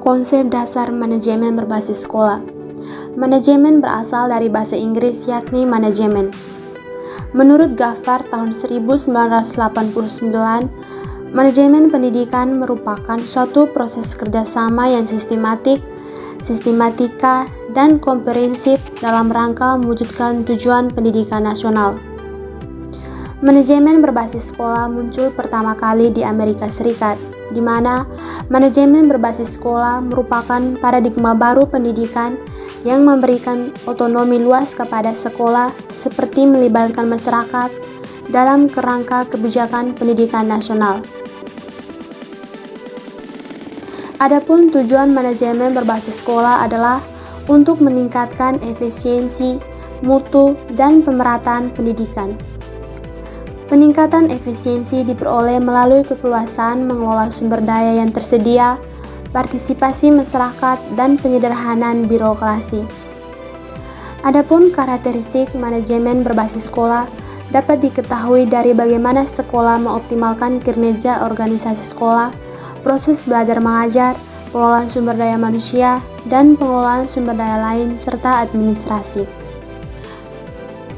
Konsep dasar manajemen berbasis sekolah. Manajemen berasal dari bahasa Inggris yakni manajemen. Menurut Gaffar tahun 1989, manajemen pendidikan merupakan suatu proses kerjasama yang sistematika, dan komprehensif dalam rangka mewujudkan tujuan pendidikan nasional. Manajemen berbasis sekolah muncul pertama kali di Amerika Serikat, di mana manajemen berbasis sekolah merupakan paradigma baru pendidikan yang memberikan otonomi luas kepada sekolah seperti melibatkan masyarakat dalam kerangka kebijakan pendidikan nasional. Adapun tujuan manajemen berbasis sekolah adalah untuk meningkatkan efisiensi, mutu, dan pemerataan pendidikan. Peningkatan efisiensi diperoleh melalui keleluasaan mengelola sumber daya yang tersedia, partisipasi masyarakat, dan penyederhanaan birokrasi. Adapun karakteristik manajemen berbasis sekolah dapat diketahui dari bagaimana sekolah mengoptimalkan kinerja organisasi sekolah, proses belajar mengajar, pengelolaan sumber daya manusia, dan pengelolaan sumber daya lain, serta administrasi.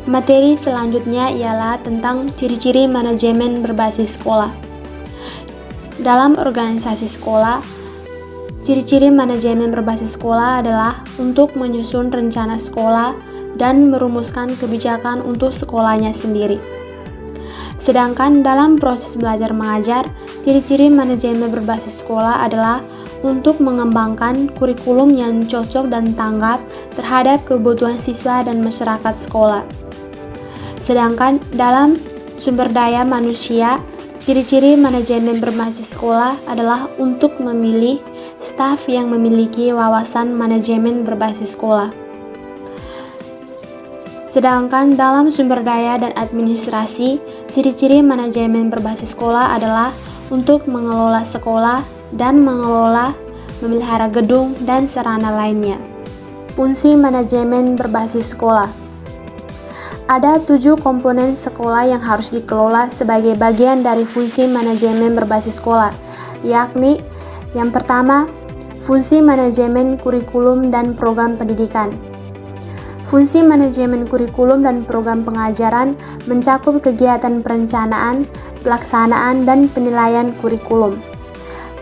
Materi selanjutnya ialah tentang ciri-ciri manajemen berbasis sekolah. Dalam organisasi sekolah, ciri-ciri manajemen berbasis sekolah adalah untuk menyusun rencana sekolah dan merumuskan kebijakan untuk sekolahnya sendiri. Sedangkan dalam proses belajar mengajar, ciri-ciri manajemen berbasis sekolah adalah untuk mengembangkan kurikulum yang cocok dan tanggap terhadap kebutuhan siswa dan masyarakat sekolah. Sedangkan dalam sumber daya manusia, ciri-ciri manajemen berbasis sekolah adalah untuk memilih staf yang memiliki wawasan manajemen berbasis sekolah. Sedangkan dalam sumber daya dan administrasi, ciri-ciri manajemen berbasis sekolah adalah untuk mengelola sekolah dan memelihara gedung dan sarana lainnya. Fungsi manajemen berbasis sekolah. Ada 7 komponen sekolah yang harus dikelola sebagai bagian dari fungsi manajemen berbasis sekolah, yakni yang pertama, fungsi manajemen kurikulum dan program pendidikan. Fungsi manajemen kurikulum dan program pengajaran mencakup kegiatan perencanaan, pelaksanaan, dan penilaian kurikulum.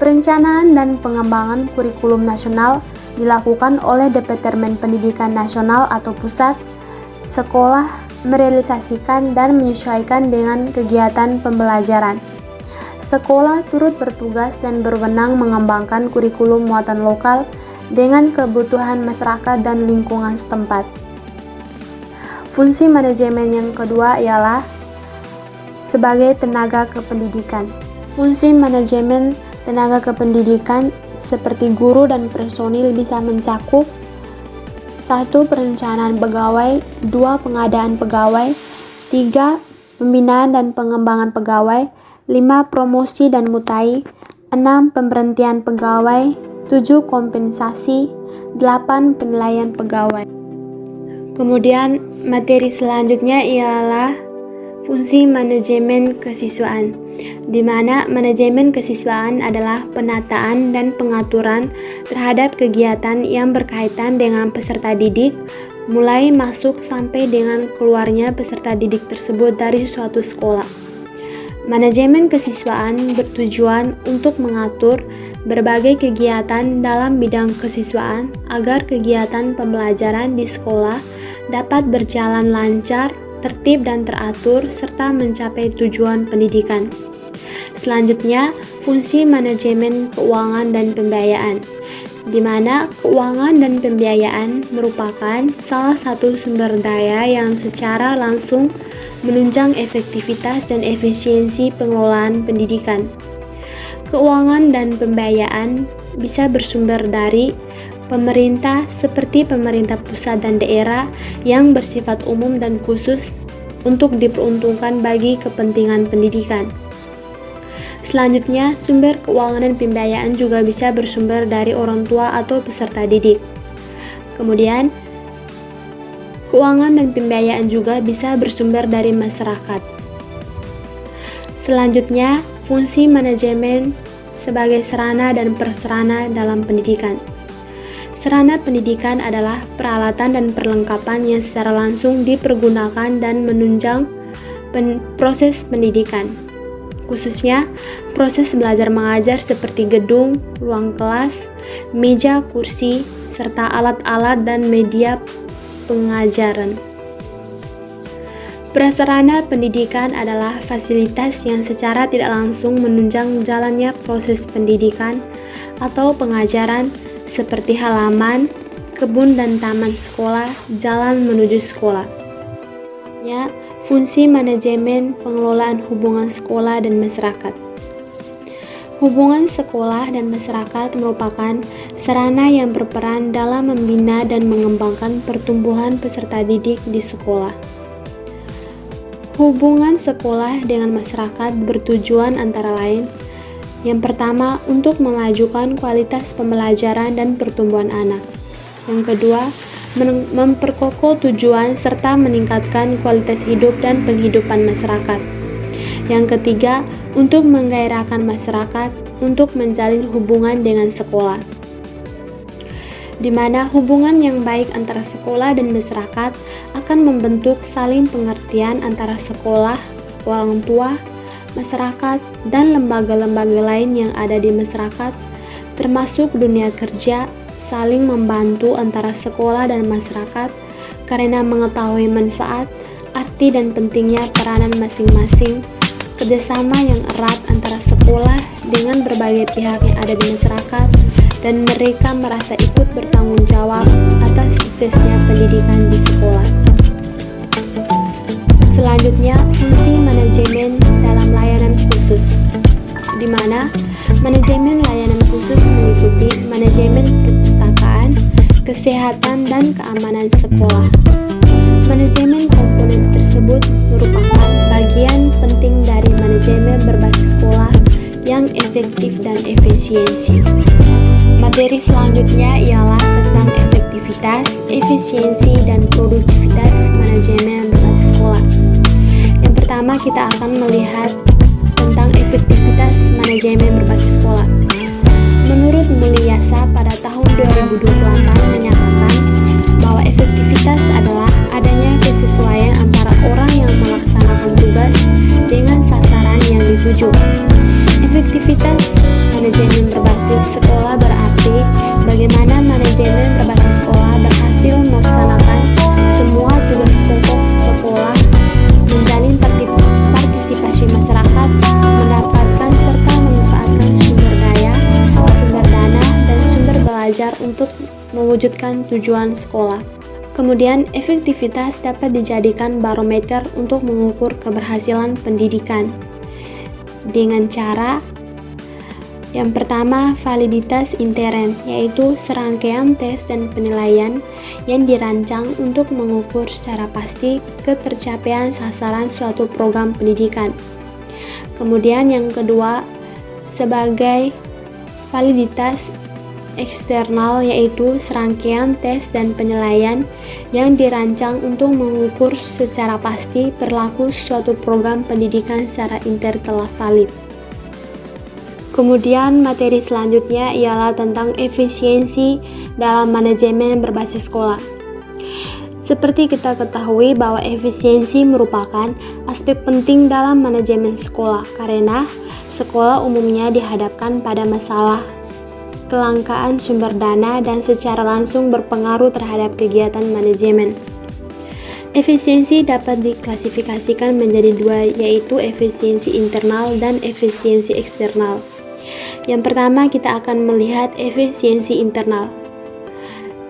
Perencanaan dan pengembangan kurikulum nasional dilakukan oleh Departemen Pendidikan Nasional atau Pusat. Sekolah merealisasikan dan menyesuaikan dengan kegiatan pembelajaran. Sekolah turut bertugas dan berwenang mengembangkan kurikulum muatan lokal dengan kebutuhan masyarakat dan lingkungan setempat. Fungsi manajemen yang kedua ialah sebagai tenaga kependidikan. Fungsi manajemen tenaga kependidikan seperti guru dan personil bisa mencakup 1. Perencanaan pegawai, 2. Pengadaan pegawai, 3. Pembinaan dan pengembangan pegawai, 5. Promosi dan mutai, 6. Pemberhentian pegawai, 7. Kompensasi, 8. Penilaian pegawai. Kemudian materi selanjutnya ialah fungsi manajemen kesiswaan, di mana manajemen kesiswaan adalah penataan dan pengaturan terhadap kegiatan yang berkaitan dengan peserta didik, mulai masuk sampai dengan keluarnya peserta didik tersebut dari suatu sekolah. Manajemen kesiswaan bertujuan untuk mengatur berbagai kegiatan dalam bidang kesiswaan agar kegiatan pembelajaran di sekolah dapat berjalan lancar, tertib dan teratur, serta mencapai tujuan pendidikan. Selanjutnya, fungsi manajemen keuangan dan pembiayaan, di mana keuangan dan pembiayaan merupakan salah satu sumber daya yang secara langsung menunjang efektivitas dan efisiensi pengelolaan pendidikan. Keuangan dan pembiayaan bisa bersumber dari pemerintah seperti pemerintah pusat dan daerah yang bersifat umum dan khusus untuk diperuntukkan bagi kepentingan pendidikan. Selanjutnya, sumber keuangan dan pembiayaan juga bisa bersumber dari orang tua atau peserta didik. Kemudian, keuangan dan pembiayaan juga bisa bersumber dari masyarakat. Selanjutnya, fungsi manajemen sebagai sarana dan prasarana dalam pendidikan. Sarana pendidikan adalah peralatan dan perlengkapan yang secara langsung dipergunakan dan menunjang proses pendidikan, khususnya proses belajar mengajar seperti gedung, ruang kelas, meja, kursi, serta alat-alat dan media pengajaran. Prasarana pendidikan adalah fasilitas yang secara tidak langsung menunjang jalannya proses pendidikan atau pengajaran seperti halaman, kebun dan taman sekolah, jalan menuju sekolah. Ya, fungsi manajemen pengelolaan hubungan sekolah dan masyarakat. Hubungan sekolah dan masyarakat merupakan sarana yang berperan dalam membina dan mengembangkan pertumbuhan peserta didik di sekolah. Hubungan sekolah dengan masyarakat bertujuan antara lain, yang pertama untuk memajukan kualitas pembelajaran dan pertumbuhan anak. Yang kedua, memperkokoh tujuan serta meningkatkan kualitas hidup dan penghidupan masyarakat. Yang ketiga, untuk menggairahkan masyarakat untuk menjalin hubungan dengan sekolah, di mana hubungan yang baik antara sekolah dan masyarakat akan membentuk saling pengertian antara sekolah, orang tua, masyarakat, dan lembaga-lembaga lain yang ada di masyarakat, termasuk dunia kerja, saling membantu antara sekolah dan masyarakat karena mengetahui manfaat, arti, dan pentingnya peranan masing-masing, kerjasama yang erat antara sekolah dengan berbagai pihak yang ada di masyarakat, dan mereka merasa ikut bertanggung jawab atas suksesnya pendidikan di sekolah. Selanjutnya, fungsi manajemen dalam layanan khusus, di mana manajemen layanan khusus meliputi manajemen perpustakaan, kesehatan, dan keamanan sekolah. Manajemen komponen tersebut merupakan bagian penting dari manajemen berbasis sekolah yang efektif dan efisiensi. Materi selanjutnya ialah tentang efektivitas, efisiensi, dan produktivitas manajemen berbasis sekolah. Yang pertama, kita akan melihat tentang efektivitas manajemen berbasis sekolah. Menurut Mulyasa pada tahun 2028 menyatakan bahwa efektivitas adalah adanya kesesuaian antara orang yang melaksanakan tugas dengan sasaran yang dituju. Efektivitas manajemen berbasis sekolah berarti bagaimana manajemen berbasis sekolah berhasil melaksanakan semua tugas pokok sekolah, menjalin partisipasi masyarakat, mendapatkan serta memanfaatkan sumber daya, sumber dana, dan sumber belajar untuk mewujudkan tujuan sekolah. Kemudian, efektivitas dapat dijadikan barometer untuk mengukur keberhasilan pendidikan dengan cara yang pertama, validitas intern, yaitu serangkaian tes dan penilaian yang dirancang untuk mengukur secara pasti ketercapaian sasaran suatu program pendidikan. Kemudian yang kedua, sebagai validitas eksternal, yaitu serangkaian tes dan penilaian yang dirancang untuk mengukur secara pasti perilaku suatu program pendidikan secara intern telah valid. Kemudian materi selanjutnya ialah tentang efisiensi dalam manajemen berbasis sekolah. Seperti kita ketahui bahwa efisiensi merupakan aspek penting dalam manajemen sekolah karena sekolah umumnya dihadapkan pada masalah kelangkaan sumber dana dan secara langsung berpengaruh terhadap kegiatan manajemen. Efisiensi dapat diklasifikasikan menjadi dua, yaitu efisiensi internal dan efisiensi eksternal. Yang pertama, kita akan melihat efisiensi internal,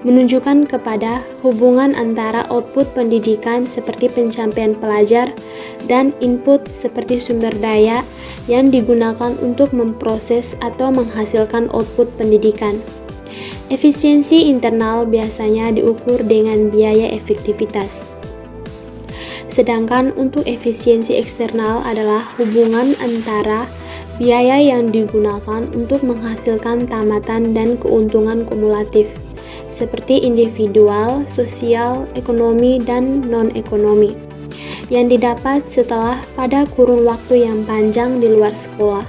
menunjukkan kepada hubungan antara output pendidikan seperti pencapaian pelajar dan input seperti sumber daya yang digunakan untuk memproses atau menghasilkan output pendidikan. Efisiensi internal biasanya diukur dengan biaya efektivitas. Sedangkan untuk efisiensi eksternal adalah hubungan antara biaya yang digunakan untuk menghasilkan tamatan dan keuntungan kumulatif, seperti individual, sosial, ekonomi, dan non-ekonomi, yang didapat setelah pada kurun waktu yang panjang di luar sekolah.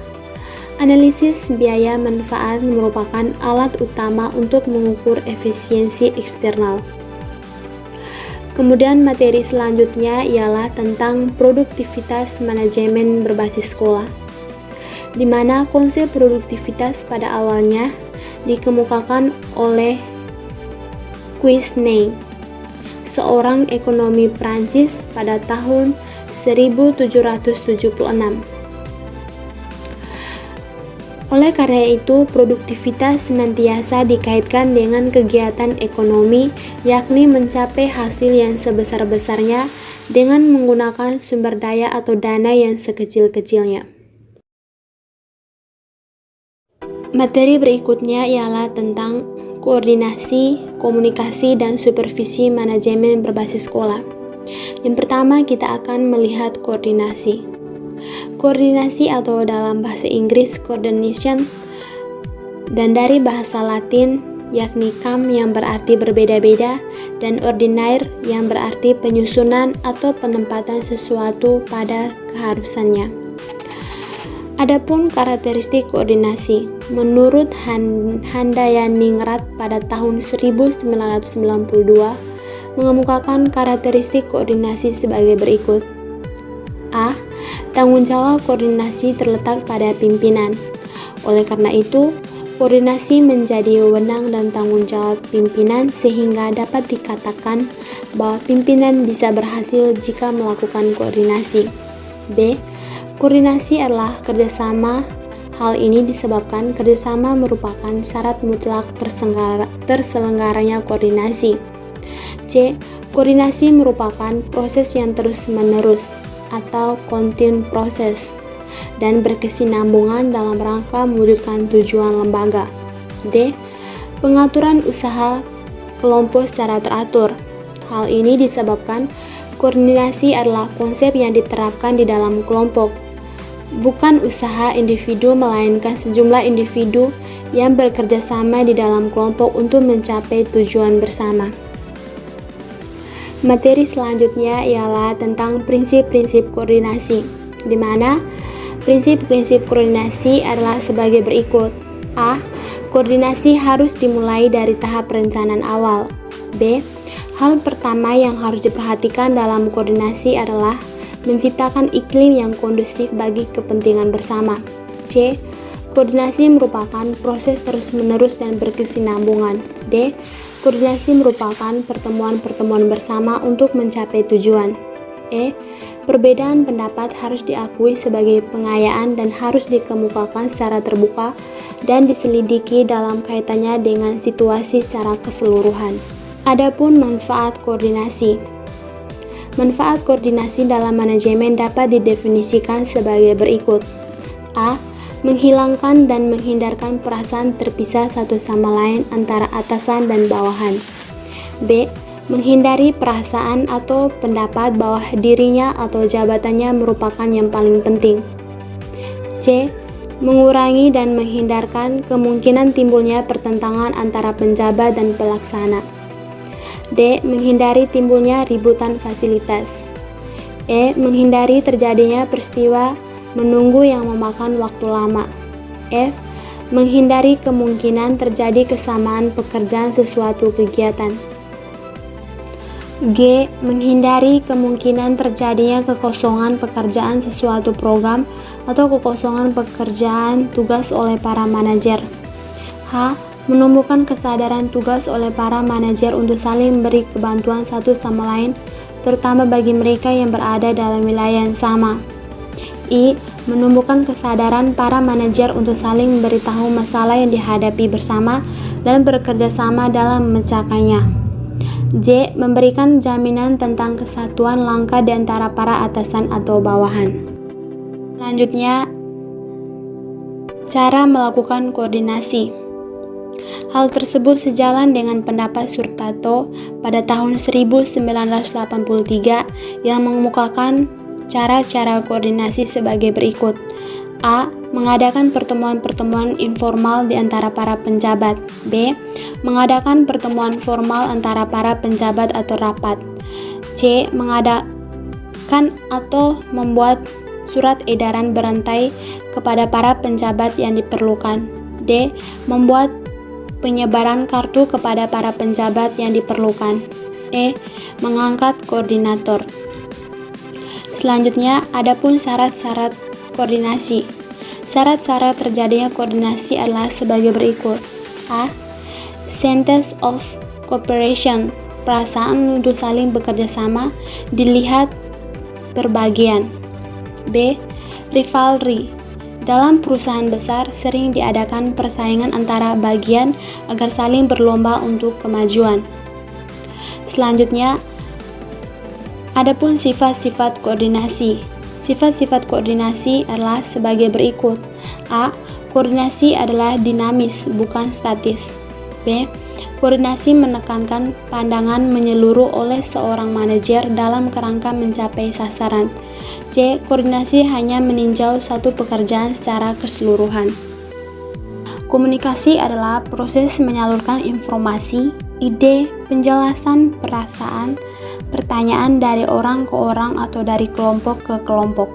Analisis biaya manfaat merupakan alat utama untuk mengukur efisiensi eksternal. Kemudian materi selanjutnya ialah tentang produktivitas manajemen berbasis sekolah, di mana konsep produktivitas pada awalnya dikemukakan oleh Quesnay, seorang ekonomi Prancis pada tahun 1776. Oleh karena itu, produktivitas senantiasa dikaitkan dengan kegiatan ekonomi, yakni mencapai hasil yang sebesar-besarnya dengan menggunakan sumber daya atau dana yang sekecil-kecilnya. Materi berikutnya ialah tentang koordinasi, komunikasi, dan supervisi manajemen berbasis sekolah. Yang pertama, kita akan melihat koordinasi. Koordinasi atau dalam bahasa Inggris coordination dan dari bahasa Latin yakni kam yang berarti berbeda-beda dan ordinare yang berarti penyusunan atau penempatan sesuatu pada keharusannya. Adapun karakteristik koordinasi, menurut Handayaningrat pada tahun 1992 mengemukakan karakteristik koordinasi sebagai berikut. A. Tanggung jawab koordinasi terletak pada pimpinan. Oleh karena itu, koordinasi menjadi wewenang dan tanggung jawab pimpinan sehingga dapat dikatakan bahwa pimpinan bisa berhasil jika melakukan koordinasi. B. Koordinasi adalah kerjasama. Hal ini disebabkan kerjasama merupakan syarat mutlak terselenggaranya koordinasi. C. Koordinasi merupakan proses yang terus-menerus atau continue proses dan berkesinambungan dalam rangka mewujudkan tujuan lembaga. D. Pengaturan usaha kelompok secara teratur. Hal ini disebabkan koordinasi adalah konsep yang diterapkan di dalam kelompok, bukan usaha individu melainkan sejumlah individu yang bekerja sama di dalam kelompok untuk mencapai tujuan bersama. Materi selanjutnya ialah tentang prinsip-prinsip koordinasi, di mana prinsip-prinsip koordinasi adalah sebagai berikut. A. Koordinasi harus dimulai dari tahap perencanaan awal. B. Hal pertama yang harus diperhatikan dalam koordinasi adalah menciptakan iklim yang kondusif bagi kepentingan bersama. C. Koordinasi merupakan proses terus-menerus dan berkesinambungan. D. Koordinasi merupakan pertemuan-pertemuan bersama untuk mencapai tujuan. E. Perbedaan pendapat harus diakui sebagai pengayaan dan harus dikemukakan secara terbuka dan diselidiki dalam kaitannya dengan situasi secara keseluruhan. Adapun manfaat koordinasi. Manfaat koordinasi dalam manajemen dapat didefinisikan sebagai berikut. A. Menghilangkan dan menghindarkan perasaan terpisah satu sama lain antara atasan dan bawahan. B. Menghindari perasaan atau pendapat bahwa dirinya atau jabatannya merupakan yang paling penting. C. Mengurangi dan menghindarkan kemungkinan timbulnya pertentangan antara penjabat dan pelaksana. D. Menghindari timbulnya ributan fasilitas. E. Menghindari terjadinya peristiwa menunggu yang memakan waktu lama. F. Menghindari kemungkinan terjadi kesamaan pekerjaan sesuatu kegiatan. G. Menghindari kemungkinan terjadinya kekosongan pekerjaan sesuatu program atau kekosongan pekerjaan tugas oleh para manajer. H. Menumbuhkan kesadaran tugas oleh para manajer untuk saling memberi kebantuan satu sama lain, terutama bagi mereka yang berada dalam wilayah yang sama. I. Menumbuhkan kesadaran para manajer untuk saling memberitahu masalah yang dihadapi bersama dan bekerja sama dalam memecahkannya. J. Memberikan jaminan tentang kesatuan langkah di antara para atasan atau bawahan. Selanjutnya, cara melakukan koordinasi. Hal tersebut sejalan dengan pendapat Surtato pada tahun 1983 yang mengemukakan cara-cara koordinasi sebagai berikut. A. Mengadakan pertemuan-pertemuan informal di antara para penjabat. B. Mengadakan pertemuan formal antara para penjabat atau rapat. C. Mengadakan atau membuat surat edaran berantai kepada para penjabat yang diperlukan. D. Membuat penyebaran kartu kepada para penjabat yang diperlukan. E. Mengangkat koordinator. Selanjutnya, adapun syarat-syarat koordinasi. Syarat-syarat terjadinya koordinasi adalah sebagai berikut. A. Sense of cooperation, perasaan untuk saling bekerja sama dilihat berbagian. B. Rivalry, dalam perusahaan besar sering diadakan persaingan antara bagian agar saling berlomba untuk kemajuan. Selanjutnya, adapun sifat-sifat koordinasi. Sifat-sifat koordinasi adalah sebagai berikut. A. Koordinasi adalah dinamis, bukan statis. B. Koordinasi menekankan pandangan menyeluruh oleh seorang manajer dalam kerangka mencapai sasaran. C. Koordinasi hanya meninjau satu pekerjaan secara keseluruhan. Komunikasi adalah proses menyalurkan informasi, ide, penjelasan, perasaan, pertanyaan dari orang ke orang atau dari kelompok ke kelompok.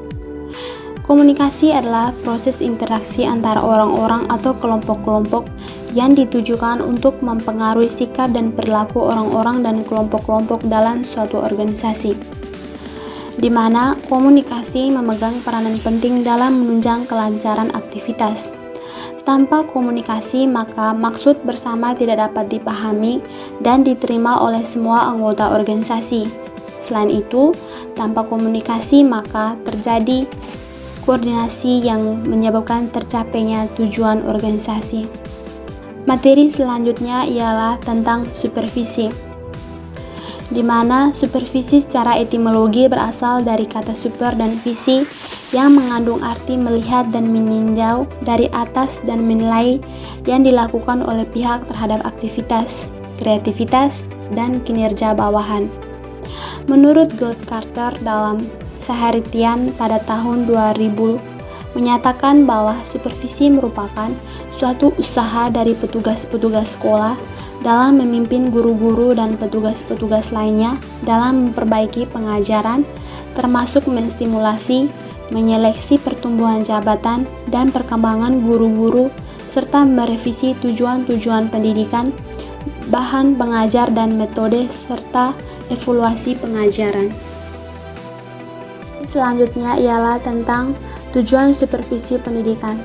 Komunikasi adalah proses interaksi antara orang-orang atau kelompok-kelompok yang ditujukan untuk mempengaruhi sikap dan perilaku orang-orang dan kelompok-kelompok dalam suatu organisasi, di mana komunikasi memegang peranan penting dalam menunjang kelancaran aktivitas. Tanpa komunikasi, maka maksud bersama tidak dapat dipahami dan diterima oleh semua anggota organisasi. Selain itu, tanpa komunikasi, maka terjadi koordinasi yang menyebabkan tercapainya tujuan organisasi. Materi selanjutnya ialah tentang supervisi, di mana supervisi secara etimologi berasal dari kata super dan visi yang mengandung arti melihat dan meninjau dari atas dan menilai yang dilakukan oleh pihak terhadap aktivitas, kreativitas, dan kinerja bawahan. Menurut Goldcarter dalam Saharitian pada tahun 2000 menyatakan bahwa supervisi merupakan suatu usaha dari petugas-petugas sekolah dalam memimpin guru-guru dan petugas-petugas lainnya dalam memperbaiki pengajaran, termasuk menstimulasi, menyeleksi pertumbuhan jabatan dan perkembangan guru-guru, serta merevisi tujuan-tujuan pendidikan, bahan pengajar dan metode, serta evaluasi pengajaran. Selanjutnya ialah tentang tujuan supervisi pendidikan.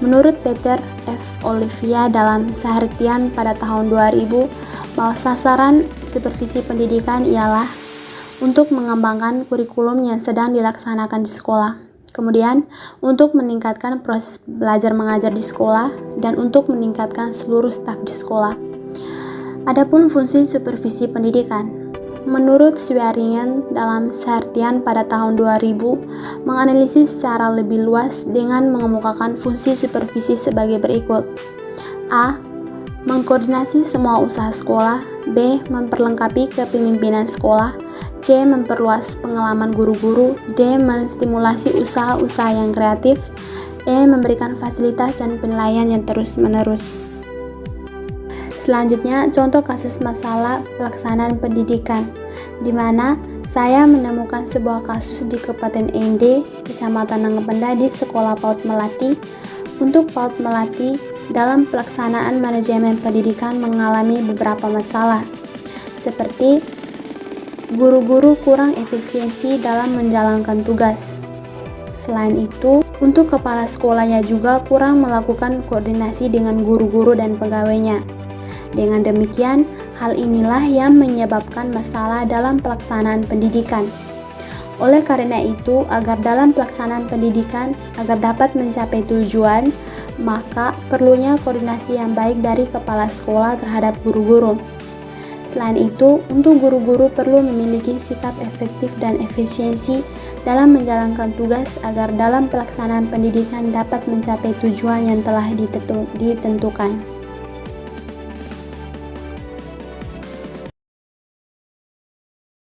Menurut Peter F. Olivia dalam Saharitian pada tahun 2000, bahwa sasaran supervisi pendidikan ialah untuk mengembangkan kurikulum yang sedang dilaksanakan di sekolah, kemudian untuk meningkatkan proses belajar mengajar di sekolah, dan untuk meningkatkan seluruh staf di sekolah. Adapun fungsi supervisi pendidikan, menurut Swearingen dalam Saharitian pada tahun 2000 menganalisis secara lebih luas dengan mengemukakan fungsi supervisi sebagai berikut. A. Mengkoordinasi semua usaha sekolah. B. Memperlengkapi kepemimpinan sekolah. C. Memperluas pengalaman guru-guru. D. Menstimulasi usaha-usaha yang kreatif. E. Memberikan fasilitas dan penilaian yang terus-menerus. Selanjutnya, contoh kasus masalah pelaksanaan pendidikan, di mana saya menemukan sebuah kasus di Kabupaten Ende, Kecamatan Nanggependa di Sekolah PAUD Melati. Untuk PAUD Melati, dalam pelaksanaan manajemen pendidikan mengalami beberapa masalah, seperti guru-guru kurang efisiensi dalam menjalankan tugas. Selain itu, untuk kepala sekolahnya juga kurang melakukan koordinasi dengan guru-guru dan pegawainya. Dengan demikian, hal inilah yang menyebabkan masalah dalam pelaksanaan pendidikan. Oleh karena itu, agar dalam pelaksanaan pendidikan agar dapat mencapai tujuan, maka perlunya koordinasi yang baik dari kepala sekolah terhadap guru-guru. Selain itu, untuk guru-guru perlu memiliki sikap efektif dan efisiensi dalam menjalankan tugas agar dalam pelaksanaan pendidikan dapat mencapai tujuan yang telah ditentukan.